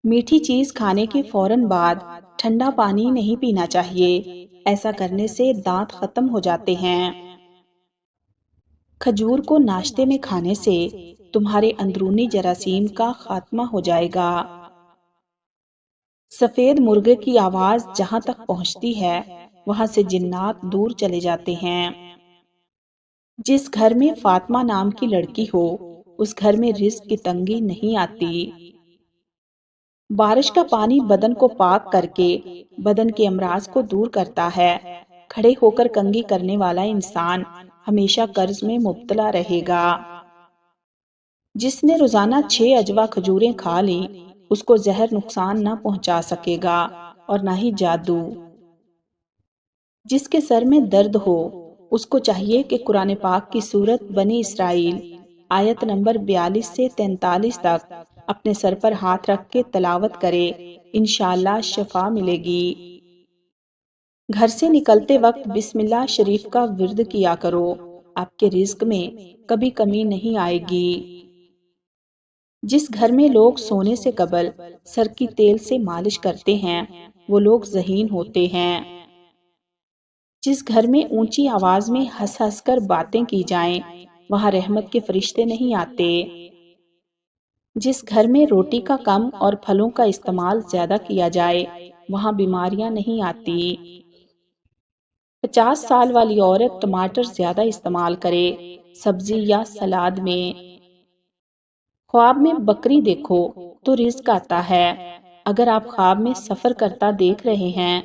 میٹھی چیز کھانے کے فوراً بعد ٹھنڈا پانی نہیں پینا چاہیے، ایسا کرنے سے دانت ختم ہو جاتے ہیں۔ کھجور کو ناشتے میں کھانے سے تمہارے اندرونی جراثیم کا خاتمہ ہو جائے گا۔ سفید مرغے کی آواز جہاں تک پہنچتی ہے وہاں سے جنات دور چلے جاتے ہیں۔ جس گھر میں فاطمہ نام کی لڑکی ہو اس گھر میں رزق کی تنگی نہیں آتی۔ بارش کا پانی بدن کو پاک کر کے بدن کے امراض کو دور کرتا ہے۔ کھڑے ہو کر کنگھی کرنے والا انسان ہمیشہ قرض میں مبتلا رہے گا۔ جس نے روزانہ 6 عجوا کھجوریں کھا لی اس کو زہر نقصان نہ پہنچا سکے گا اور نہ ہی جادو۔ جس کے سر میں درد ہو اس کو چاہیے کہ قرآن پاک کی سورت بنی اسرائیل آیت نمبر 42 سے 43 تک اپنے سر پر ہاتھ رکھ کے تلاوت کرے، انشاءاللہ شفا ملے گی۔ گھر سے نکلتے وقت بسم اللہ شریف کا ورد کیا کرو، آپ کے رزق میں کبھی کمی نہیں آئے گی۔ جس گھر میں لوگ سونے سے قبل سر کی تیل سے مالش کرتے ہیں وہ لوگ ذہین ہوتے ہیں۔ جس گھر میں اونچی آواز میں ہنس ہنس کر باتیں کی جائیں وہاں رحمت کے فرشتے نہیں آتے۔ جس گھر میں روٹی کا کم اور پھلوں کا استعمال زیادہ کیا جائے وہاں بیماریاں نہیں آتی۔ 50 سال والی عورت ٹماٹر زیادہ استعمال کرے سبزی یا سلاد میں۔ خواب میں بکری دیکھو تو رزق آتا ہے۔ اگر آپ خواب میں سفر کرتا دیکھ رہے ہیں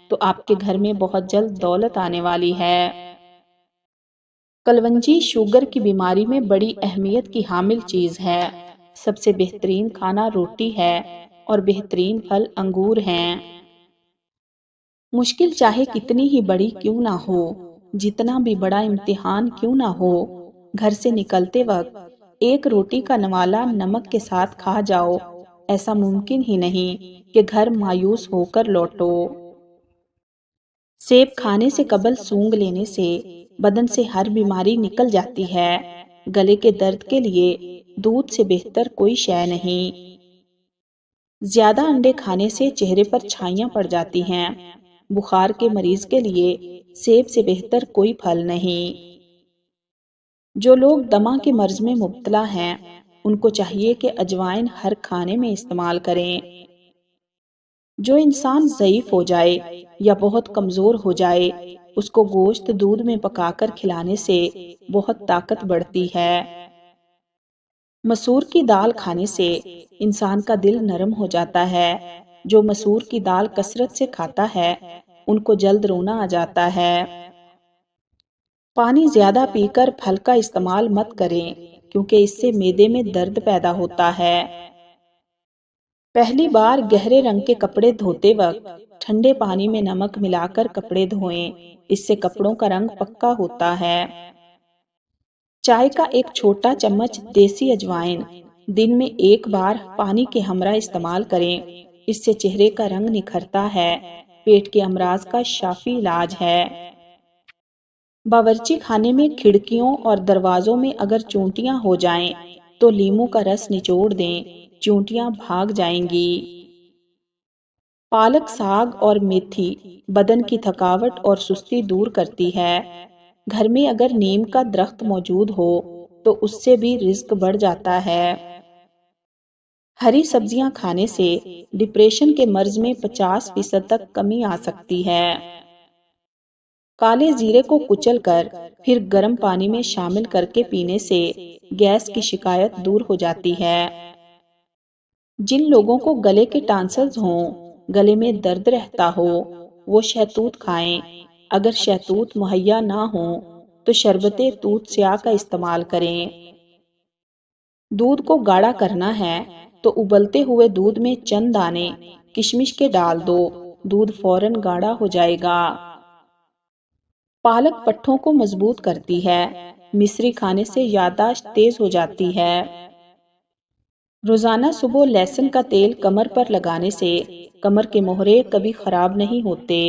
تو آپ کے گھر میں بہت جلد دولت آنے والی ہے۔ کلونجی شوگر کی بیماری میں بڑی اہمیت کی حامل چیز ہے۔ سب سے بہترین کھانا روٹی ہے اور بہترین پھل انگور ہیں۔ مشکل چاہے کتنی ہی بڑی کیوں نہ ہو، جتنا بھی بڑا امتحان کیوں نہ ہو، گھر سے نکلتے وقت ایک روٹی کا نوالا نمک کے ساتھ کھا جاؤ، ایسا ممکن ہی نہیں کہ گھر مایوس ہو کر لوٹو۔ سیب کھانے سے قبل سونگھ لینے سے بدن سے ہر بیماری نکل جاتی ہے۔ گلے کے درد کے لیے دودھ سے بہتر کوئی شے نہیں۔ زیادہ انڈے کھانے سے چہرے پر چھائیاں پڑ جاتی ہیں۔ بخار کے مریض کے لیے سیب سے بہتر کوئی پھل نہیں۔ جو لوگ دمہ کے مرض میں مبتلا ہیں ان کو چاہیے کہ اجوائن ہر کھانے میں استعمال کریں۔ جو انسان ضعیف ہو جائے یا بہت کمزور ہو جائے اس کو گوشت دودھ میں پکا کر کھلانے سے بہت طاقت بڑھتی ہے۔ مسور کی دال کھانے سے انسان کا دل نرم ہو جاتا ہے۔ جو مسور کی دال کثرت سے کھاتا ہے ان کو جلد رونا آ جاتا ہے۔ پانی زیادہ پی کر پھل کا استعمال مت کریں کیونکہ اس سے معدے میں درد پیدا ہوتا ہے۔ پہلی بار گہرے رنگ کے کپڑے دھوتے وقت ٹھنڈے پانی میں نمک ملا کر کپڑے دھوئیں، اس سے کپڑوں کا رنگ پکا ہوتا ہے۔ چائے کا ایک چھوٹا چمچ دیسی اجوائن دن میں ایک بار پانی کے ہمراہ استعمال کریں، اس سے چہرے کا رنگ نکھرتا ہے۔ پیٹ کے امراض کا شافی علاج ہے۔ باورچی خانے میں کھڑکیوں اور دروازوں میں اگر چونٹیاں ہو جائیں تو لیموں کا رس نچوڑ دیں، چونٹیاں بھاگ جائیں گی۔ پالک ساگ اور میتھی بدن کی تھکاوٹ اور سستی دور کرتی ہے۔ گھر میں اگر نیم کا درخت موجود ہو تو اس سے بھی رزق بڑھ جاتا ہے۔ ہری سبزیاں کھانے سے ڈپریشن کے مرض میں 50% تک کمی آ سکتی ہے۔ کالے زیرے کو کچل کر پھر گرم پانی میں شامل کر کے پینے سے گیس کی شکایت دور ہو جاتی ہے۔ جن لوگوں کو گلے کے ٹانسلز ہوں، گلے میں درد رہتا ہو، وہ شہتوت کھائیں۔ اگر شہتوت مہیا نہ ہو تو شربت توت سیاہ کا استعمال کریں۔ دودھ کو گاڑھا کرنا ہے تو ابلتے ہوئے دودھ میں چند دانے کشمش کے ڈال دو، دودھ فوراً گاڑھا ہو جائے گا۔ پالک پٹھوں کو مضبوط کرتی ہے۔ مصری کھانے سے یادداشت تیز ہو جاتی ہے۔ روزانہ صبح لہسن کا تیل کمر پر لگانے سے کمر کے مہرے کبھی خراب نہیں ہوتے۔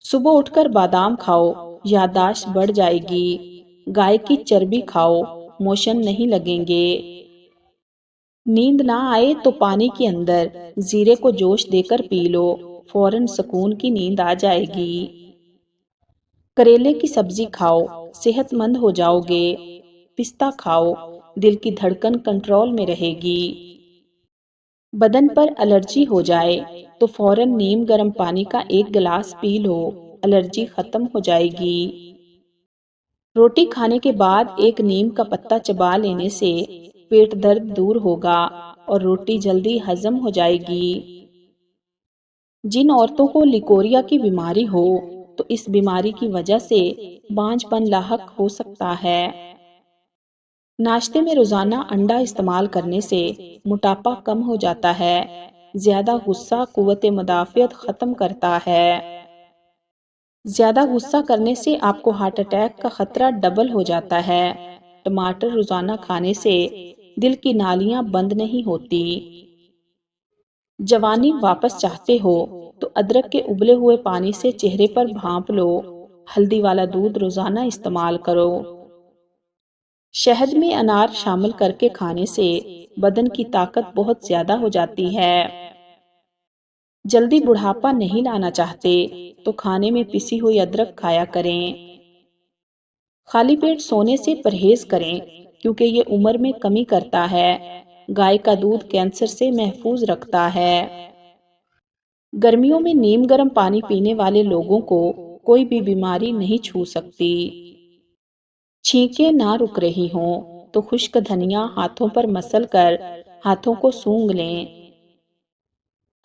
صبح اٹھ کر بادام کھاؤ، یادداشت بڑھ جائے گی۔ گائے کی چربی کھاؤ، موشن نہیں لگیں گے۔ نیند نہ آئے تو پانی کے اندر زیرے کو جوش دے کر پی لو، فوراً سکون کی نیند آ جائے گی۔ کریلے کی سبزی کھاؤ، صحت مند ہو جاؤ گے۔ پستہ کھاؤ، دل کی دھڑکن کنٹرول میں رہے گی۔ بدن پر الرجی ہو جائے تو فوراً نیم گرم پانی کا ایک گلاس پی لو، الرجی ختم ہو جائے گی۔ روٹی کھانے کے بعد ایک نیم کا پتا چبا لینے سے پیٹ درد دور ہوگا اور روٹی جلدی ہضم ہو جائے گی۔ جن عورتوں کو لیکوریا کی بیماری ہو تو اس بیماری کی وجہ سے بانجھ پن لاحق ہو سکتا ہے۔ ناشتے میں روزانہ انڈا استعمال کرنے سے موٹاپا کم ہو جاتا ہے۔ زیادہ غصہ قوت مدافعت ختم کرتا ہے۔ زیادہ غصہ کرنے سے آپ کو ہارٹ اٹیک کا خطرہ ڈبل ہو جاتا ہے۔ ٹماٹر روزانہ کھانے سے دل کی نالیاں بند نہیں ہوتی۔ جوانی واپس چاہتے ہو تو ادرک کے ابلے ہوئے پانی سے چہرے پر بھانپ لو، ہلدی والا دودھ روزانہ استعمال کرو۔ شہد میں انار شامل کر کے کھانے سے بدن کی طاقت بہت زیادہ ہو جاتی ہے۔ جلدی بڑھاپا نہیں لانا چاہتے تو کھانے میں پسی ہوئی ادرک کھایا کریں۔ خالی پیٹ سونے سے پرہیز کریں کیونکہ یہ عمر میں کمی کرتا ہے۔ گائے کا دودھ کینسر سے محفوظ رکھتا ہے۔ گرمیوں میں نیم گرم پانی پینے والے لوگوں کو کوئی بھی بیماری نہیں چھو سکتی۔ چھینکیں نہ رک رہی ہوں تو خشک دھنیا ہاتھوں پر مسل کر ہاتھوں کو سونگھ لیں۔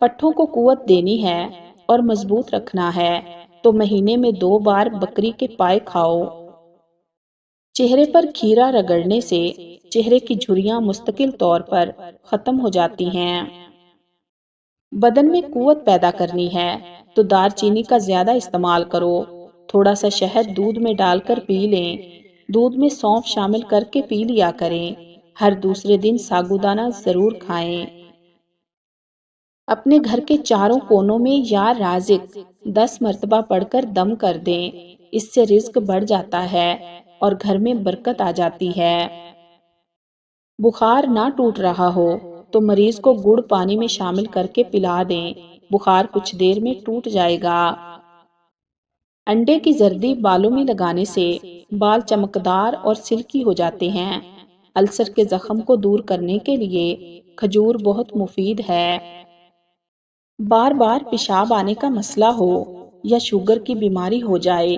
پٹھوں کو قوت دینی ہے اور مضبوط رکھنا ہے تو مہینے میں 2 بار بکری کے پائے کھاؤ۔ چہرے پر کھیرا رگڑنے سے چہرے کی جھریاں مستقل طور پر ختم ہو جاتی ہیں۔ بدن میں قوت پیدا کرنی ہے تو دار چینی کا زیادہ استعمال کرو۔ تھوڑا سا شہد دودھ میں ڈال کر پی لیں۔ دودھ میں سونف شامل کر کے پی لیا کریں۔ ہر دوسرے دن ساگودانہ ضرور کھائیں۔ اپنے گھر کے چاروں کونوں میں یا رازق 10 مرتبہ پڑھ کر دم کر دیں، اس سے رزق بڑھ جاتا ہے اور گھر میں برکت آ جاتی ہے۔ بخار نہ ٹوٹ رہا ہو تو مریض کو گڑ پانی میں شامل کر کے پلا دیں، بخار کچھ دیر میں ٹوٹ جائے گا۔ انڈے کی زردی بالوں میں لگانے سے بال چمکدار اور سلکی ہو جاتے ہیں۔ السر کے زخم کو دور کرنے کے لیے کھجور بہت مفید ہے۔ بار بار پیشاب آنے کا مسئلہ ہو یا شوگر کی بیماری ہو جائے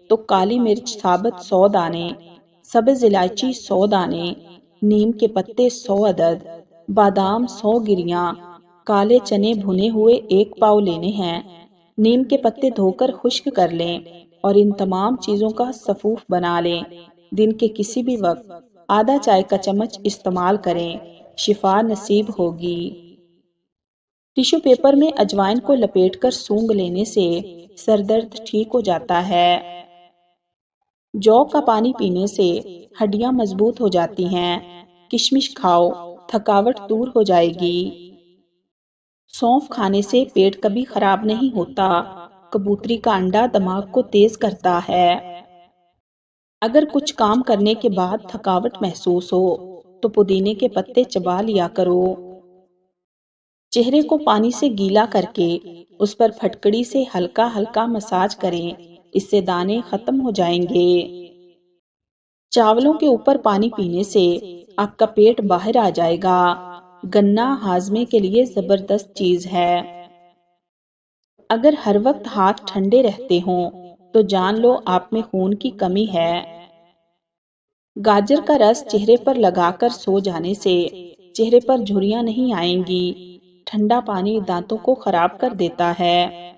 تو کالی مرچ ثابت 100 دانے، سبز الائچی 100 دانے، نیم کے پتے 100 عدد، بادام 100 گریاں، کالے چنے بھنے ہوئے 1 پاؤ لینے ہیں۔ نیم کے پتے دھو کر خشک کر لیں اور ان تمام چیزوں کا سفوف بنا لیں۔ دن کے کسی بھی وقت آدھا چائے کا چمچ استعمال کریں، شفا نصیب ہوگی۔ ٹیشو پیپر میں اجوائن کو لپیٹ کر سونگھ لینے سے سر درد ٹھیک ہو جاتا ہے۔ جو کا پانی پینے سے ہڈیاں مضبوط ہو جاتی ہیں۔ کشمش کھاؤ، تھکاوٹ دور ہو جائے گی۔ سونف کھانے سے پیٹ کبھی خراب نہیں ہوتا۔ کبوتری کا انڈا دماغ کو تیز کرتا ہے۔ اگر کچھ کام کرنے کے بعد تھکاوٹ محسوس ہو تو پودینے کے پتے چبا لیا کرو۔ چہرے کو پانی سے گیلا کر کے اس پر پھٹکڑی سے ہلکا ہلکا مساج کریں، اس سے دانے ختم ہو جائیں گے۔ چاولوں کے اوپر پانی پینے سے آپ کا پیٹ باہر آ جائے گا۔ گنا ہاضمے کے لیے زبردست چیز ہے۔ اگر ہر وقت ہاتھ ٹھنڈے رہتے ہوں تو جان لو آپ میں خون کی کمی ہے۔ گاجر کا رس چہرے پر لگا کر سو جانے سے چہرے پر جھریاں نہیں آئیں گی۔ ٹھنڈا پانی دانتوں کو خراب کر دیتا ہے۔